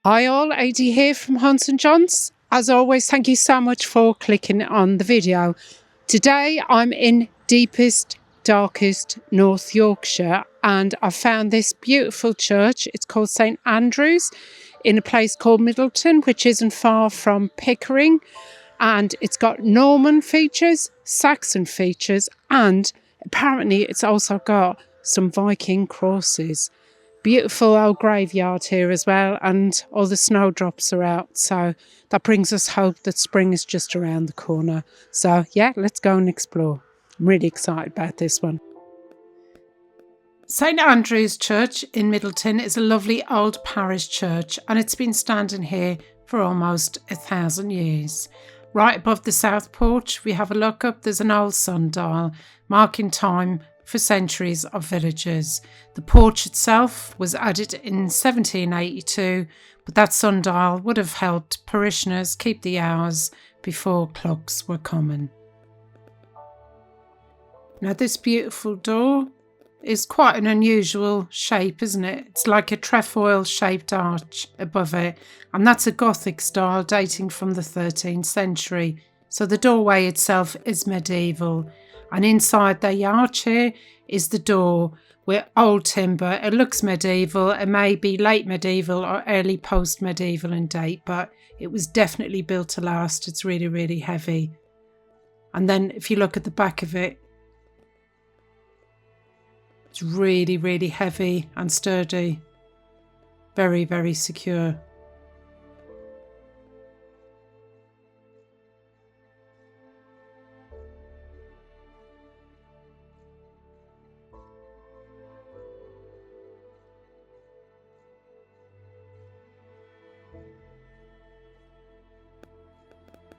Hi all, AD here from Haunts and Jaunts. As always, thank you so much for clicking on the video. Today I'm in deepest, darkest North Yorkshire and I found this beautiful church. It's called St Andrew's in a place called Middleton, which isn't far from Pickering. And it's got Norman features, Saxon features, and apparently it's also got some Viking crosses. Beautiful old graveyard here as well, and all the snowdrops are out, so that brings us hope that spring is just around the corner. So yeah, let's go and explore. I'm really excited about this one. St Andrew's Church in Middleton is a lovely old parish church, and it's been standing here for almost 1,000 years. Right above the south porch, we have a look up, there's an old sundial marking time for centuries of villagers. The porch itself was added in 1782, but that sundial would have helped parishioners keep the hours before clocks were common. Now this beautiful door is quite an unusual shape, isn't it? It's like a trefoil shaped arch above it, and that's a Gothic style dating from the 13th century. So the doorway itself is medieval. And inside the arch here is the door with old timber. It looks medieval. It may be late medieval or early post-medieval in date, but it was definitely built to last. It's really, really heavy. And then if you look at the back of it, it's really, really heavy and sturdy. Very, very secure.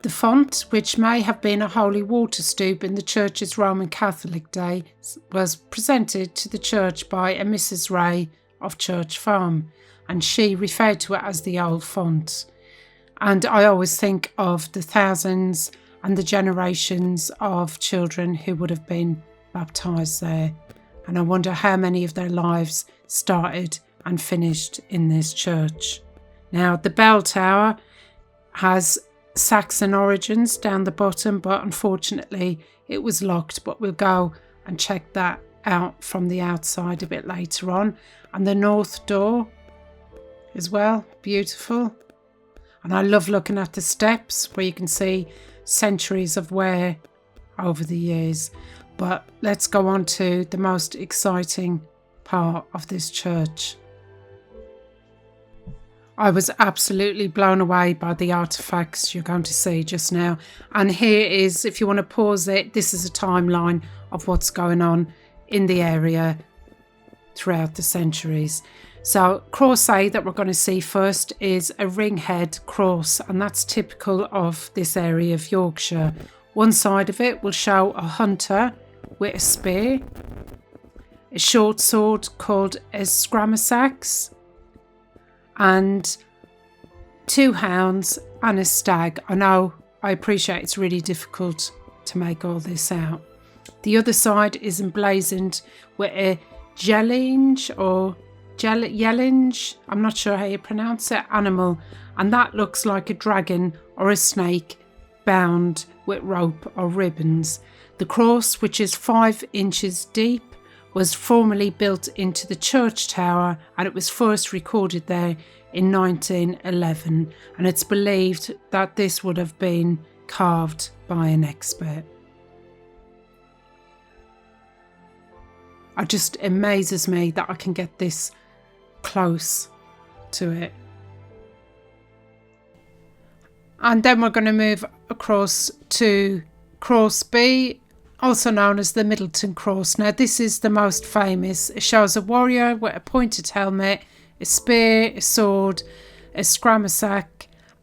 The font, which may have been a holy water stoup in the church's Roman Catholic day, was presented to the church by a Mrs. Ray of Church Farm, and she referred to it as the old font. And I always think of the thousands and the generations of children who would have been baptised there. And I wonder how many of their lives started and finished in this church. Now, the bell tower has Saxon origins down the bottom, but unfortunately it was locked, but we'll go and check that out from the outside a bit later on. And the north door as well, beautiful. And I love looking at the steps where you can see centuries of wear over the years. But let's go on to the most exciting part of this church. I was absolutely blown away by the artefacts you're going to see just now. And here is, if you want to pause it, this is a timeline of what's going on in the area throughout the centuries. So cross A that we're going to see first is a ringhead cross, and that's typical of this area of Yorkshire. One side of it will show a hunter with a spear, a short sword called a scramasax, and two hounds and a stag. I appreciate it's really difficult to make all this out. The other side is emblazoned with a jellinge or yellinge, I'm not sure how you pronounce it, animal, and that looks like a dragon or a snake bound with rope or ribbons. The cross, which is 5 inches deep, was formerly built into the church tower, and it was first recorded there in 1911, and it's believed that this would have been carved by an expert. It just amazes me that I can get this close to it. And then we're going to move across to Cross B, also known as the Middleton Cross. Now this is the most famous. It shows a warrior with a pointed helmet, a spear, a sword, a scramasac,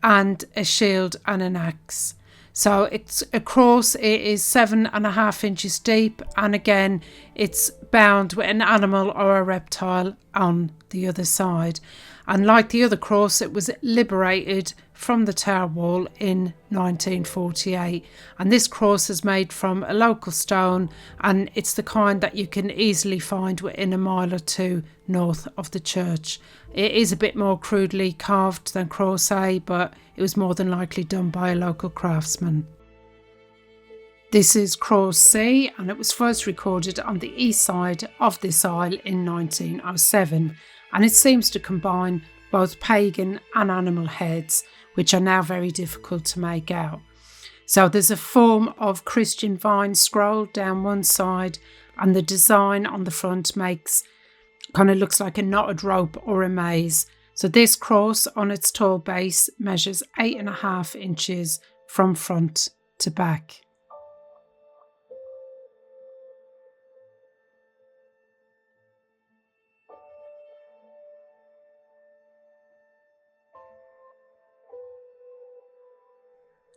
and a shield and an axe. So it's a cross. It is 7.5 inches deep, and again it's bound with an animal or a reptile on the other side. And like the other cross, it was liberated from the tower wall in 1948. And this cross is made from a local stone, and it's the kind that you can easily find within a mile or two north of the church. It is a bit more crudely carved than cross A, but it was more than likely done by a local craftsman. This is cross C, and it was first recorded on the east side of this isle in 1907. And it seems to combine both pagan and animal heads, which are now very difficult to make out. So there's a form of Christian vine scroll down one side, and the design on the front kind of looks like a knotted rope or a maze. So this cross on its tall base measures 8.5 inches from front to back.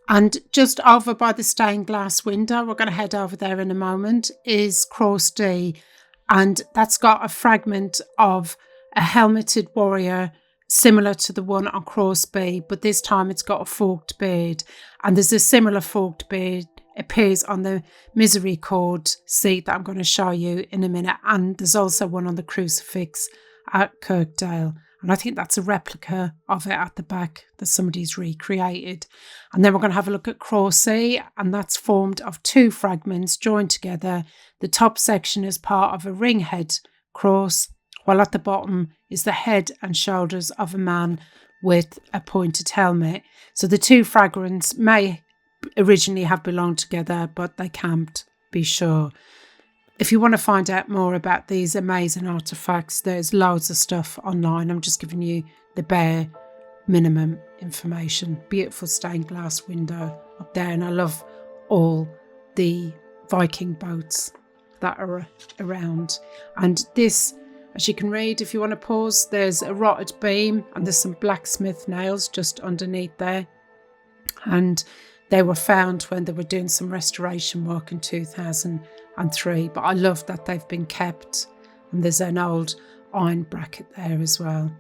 And just over by the stained glass window, we're going to head over there in a moment, is cross D. And that's got a fragment of a helmeted warrior similar to the one on cross B, but this time it's got a forked beard. And there's a similar forked beard appears on the misericord seat that I'm going to show you in a minute. And there's also one on the crucifix at Kirkdale. And I think that's a replica of it at the back that somebody's recreated. And then we're going to have a look at cross C, and that's formed of 2 fragments joined together. The top section is part of a ringhead cross, while at the bottom is the head and shoulders of a man with a pointed helmet. So the 2 fragments may originally have belonged together, but they can't be sure. If you want to find out more about these amazing artefacts, there's loads of stuff online. I'm just giving you the bare minimum information. Beautiful stained glass window up there, and I love all the Viking boats that are around. And this, as you can read, if you want to pause, there's a rotted beam and there's some blacksmith nails just underneath there. And they were found when they were doing some restoration work in 2003, but I love that they've been kept, and there's an old iron bracket there as well.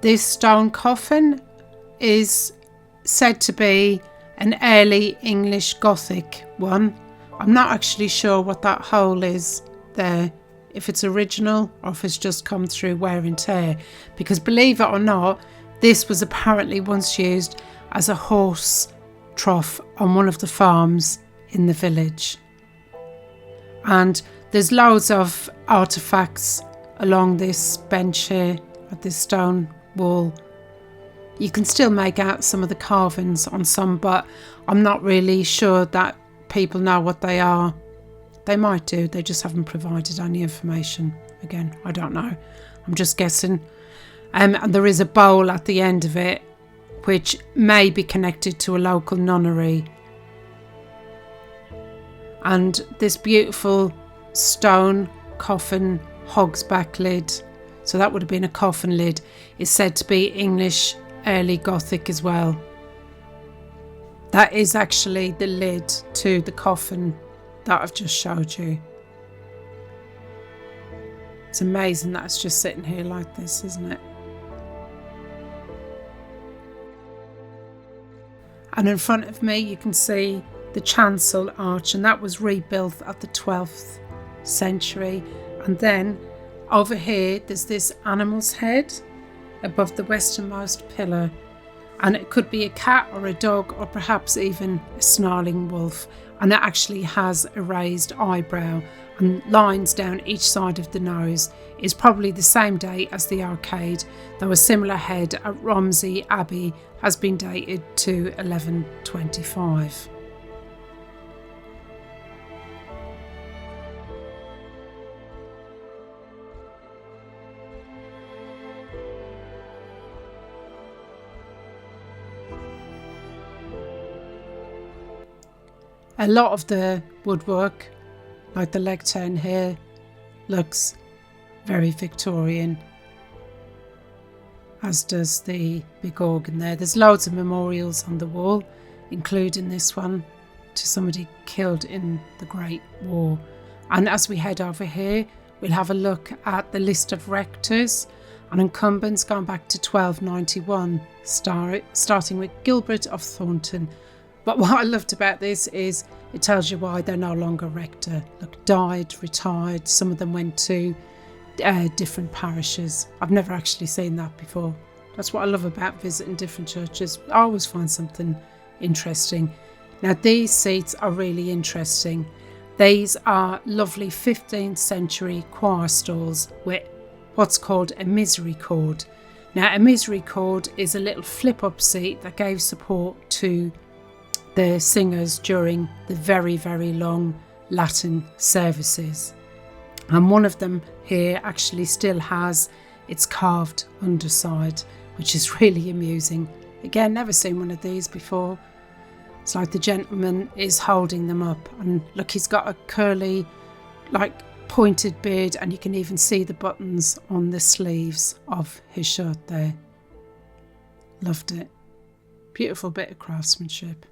This stone coffin is said to be an early English Gothic one. I'm not actually sure what that hole is there, if it's original or if it's just come through wear and tear, because believe it or not, this was apparently once used as a horse trough on one of the farms in the village. And there's loads of artefacts along this bench here at this stone wall. You can still make out some of the carvings on some, but I'm not really sure that people know what they are. They might do, they just haven't provided any information. Again, I don't know, I'm just guessing. And there is a bowl at the end of it which may be connected to a local nunnery. And this beautiful stone coffin hog's back lid, so that would have been a coffin lid, is said to be English early Gothic as well. That is actually the lid to the coffin that I've just showed you. It's amazing that it's just sitting here like this, isn't it? And in front of me you can see the chancel arch, and that was rebuilt at the 12th century. And then over here there's this animal's head above the westernmost pillar, and it could be a cat or a dog or perhaps even a snarling wolf, and it actually has a raised eyebrow and lines down each side of the nose. Is probably the same date as the arcade, though a similar head at Romsey Abbey has been dated to 1125. A lot of the woodwork, like the lectern here, looks very Victorian. as does the big organ there. There's loads of memorials on the wall, including this one to somebody killed in the Great War. And as we head over here, we'll have a look at the list of rectors and incumbents going back to 1291, starting with Gilbert of Thornton. But what I loved about this is it tells you why they're no longer rector. Look, died, retired, some of them went to different parishes. I've never actually seen that before. That's what I love about visiting different churches. I always find something interesting. Now these seats are really interesting. These are lovely 15th century choir stalls with what's called a misericord. Now a misericord is a little flip up seat that gave support to the singers during the very, very long Latin services. And one of them here actually still has its carved underside, which is really amusing. Again, never seen one of these before. It's like the gentleman is holding them up, and look, he's got a curly, like pointed beard, and you can even see the buttons on the sleeves of his shirt there. Loved it. Beautiful bit of craftsmanship.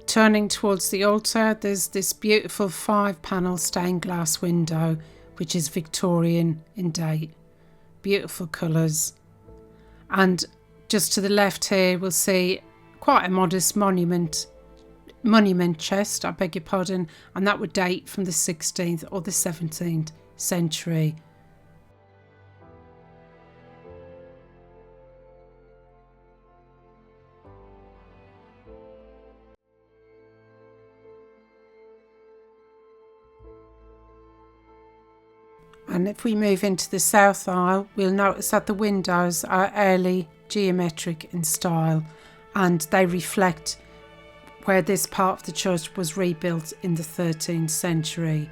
Turning towards the altar, there's this beautiful 5-panel stained glass window, which is Victorian in date. Beautiful colours. And just to the left here, we'll see quite a modest monument chest, I beg your pardon, and that would date from the 16th or the 17th century. And if we move into the south aisle, we'll notice that the windows are early geometric in style, and they reflect where this part of the church was rebuilt in the 13th century.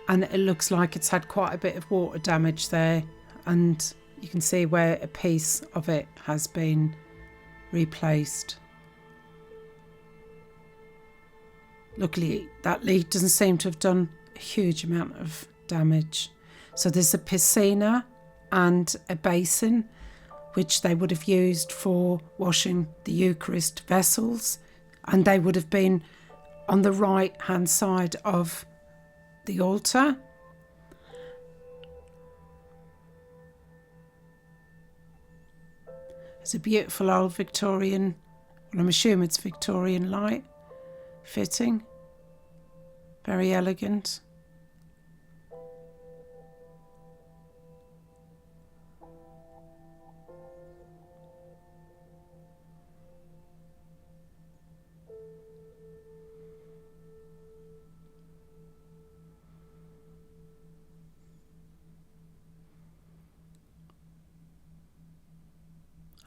And it looks like it's had quite a bit of water damage there, and you can see where a piece of it has been replaced. Luckily, that leak doesn't seem to have done a huge amount of damage. So there's a piscina and a basin, which they would have used for washing the Eucharist vessels, and they would have been on the right hand side of the altar. There's a beautiful old Victorian, well, I'm assuming it's Victorian light fitting, very elegant.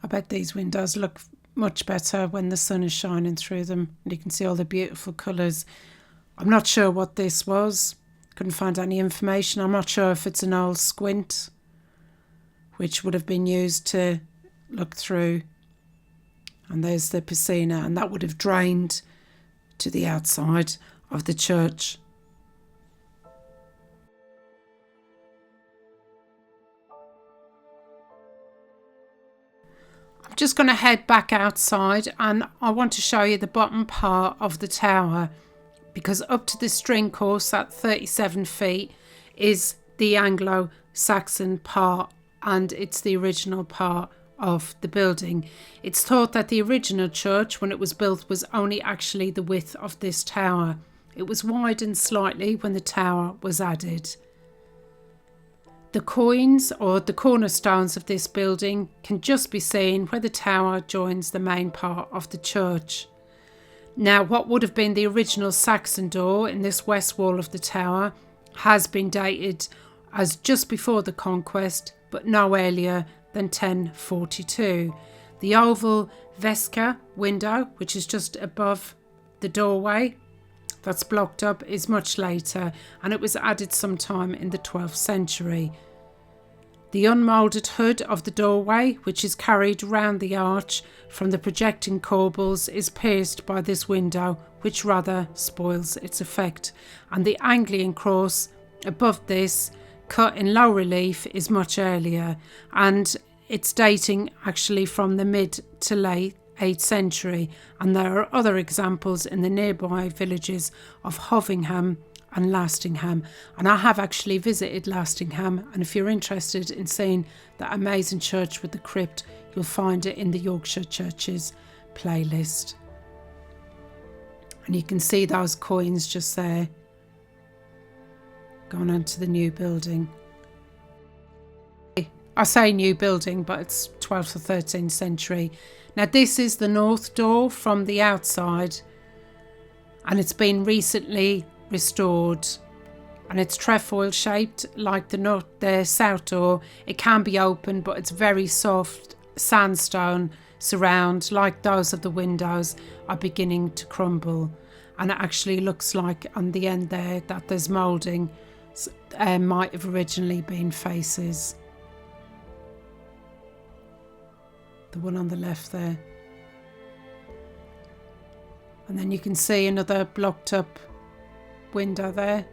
I bet these windows look much better when the sun is shining through them, and you can see all the beautiful colours. I'm not sure what this was. Couldn't find any information. I'm not sure if it's an old squint, which would have been used to look through. And there's the piscina, and that would have drained to the outside of the church. I'm just going to head back outside, and I want to show you the bottom part of the tower, because up to the string course at 37 feet is the Anglo-Saxon part, and it's the original part of the building. It's thought that the original church, when it was built, was only actually the width of this tower. It was widened slightly when the tower was added. The coins, or the cornerstones of this building, can just be seen where the tower joins the main part of the church. Now, what would have been the original Saxon door in this west wall of the tower has been dated as just before the conquest, but no earlier than 1042. The oval Vesca window, which is just above the doorway that's blocked up, is much later, and it was added sometime in the 12th century. The unmoulded hood of the doorway, which is carried round the arch from the projecting corbels, is pierced by this window, which rather spoils its effect. And the Anglian cross above this cut in low relief is much earlier, and it's dating actually from the mid to late 8th century, and there are other examples in the nearby villages of Hovingham and Lastingham, and I have actually visited Lastingham, and if you're interested in seeing that amazing church with the crypt, you'll find it in the Yorkshire Churches playlist. And you can see those coins just there going on to the new building. I say new building, but it's 12th or 13th century. Now this is the north door from the outside, and it's been recently restored, and it's trefoil shaped like the south door. It can be opened, but it's very soft sandstone surround, like those of the windows, are beginning to crumble, and it actually looks like on the end there that there's moulding. Might have originally been faces. The one on the left there, and then you can see another blocked up window there.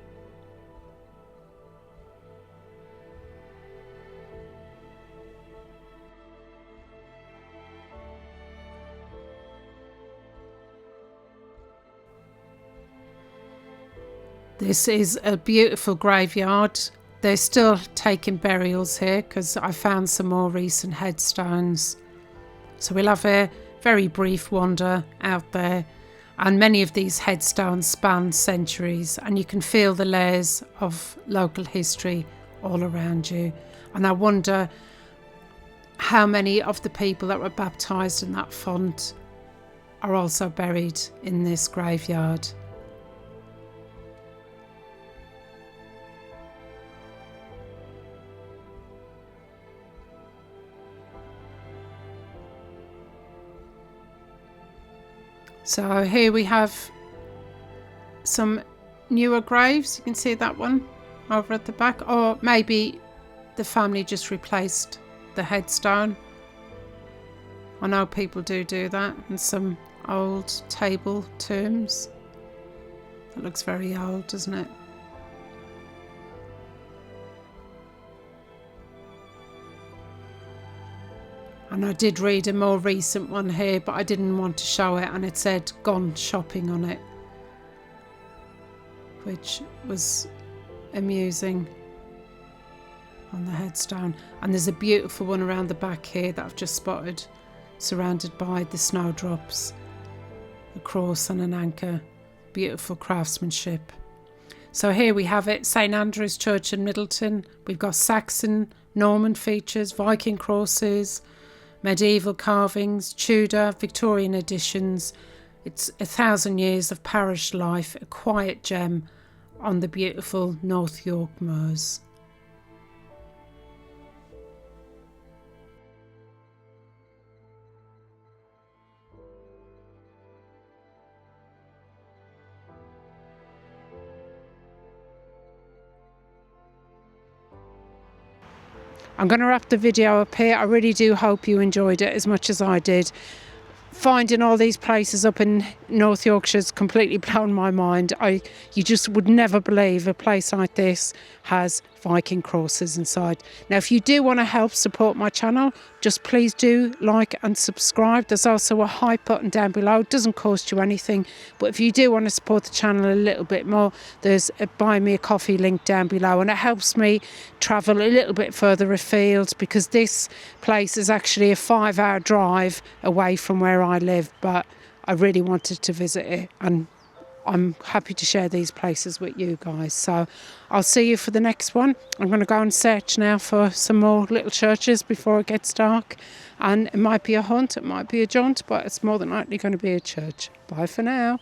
This is a beautiful graveyard. They're still taking burials here because I found some more recent headstones. So we'll have a very brief wander out there, and many of these headstones span centuries, and you can feel the layers of local history all around you. And I wonder how many of the people that were baptised in that font are also buried in this graveyard. So here we have some newer graves. You can see that one over at the back, or maybe the family just replaced the headstone. I know people do that, and some old table tombs. That looks very old, doesn't it? And I did read a more recent one here, but I didn't want to show it, and it said "gone shopping" on it, which was amusing on the headstone. And there's a beautiful one around the back here that I've just spotted, surrounded by the snowdrops, a cross and an anchor. Beautiful craftsmanship. So here we have it, St Andrew's Church in Middleton. We've got Saxon, Norman features, Viking crosses, medieval carvings, Tudor, Victorian additions. It's 1,000 years of parish life, a quiet gem on the beautiful North York moors. I'm going to wrap the video up here. I really do hope you enjoyed it as much as I did. Finding all these places up in North Yorkshire has completely blown my mind. You just would never believe a place like this has Viking crosses inside. Now, if you do want to help support my channel, just please do like and subscribe. There's also a hype button down below. It doesn't cost you anything, but if you do want to support the channel a little bit more, there's a buy me a coffee link down below, and it helps me travel a little bit further afield, because this place is actually a 5-hour drive away from where I live, but I really wanted to visit it, and I'm happy to share these places with you guys. So I'll see you for the next one. I'm going to go and search now for some more little churches before it gets dark, and it might be a haunt, it might be a jaunt, but it's more than likely going to be a church. Bye for now.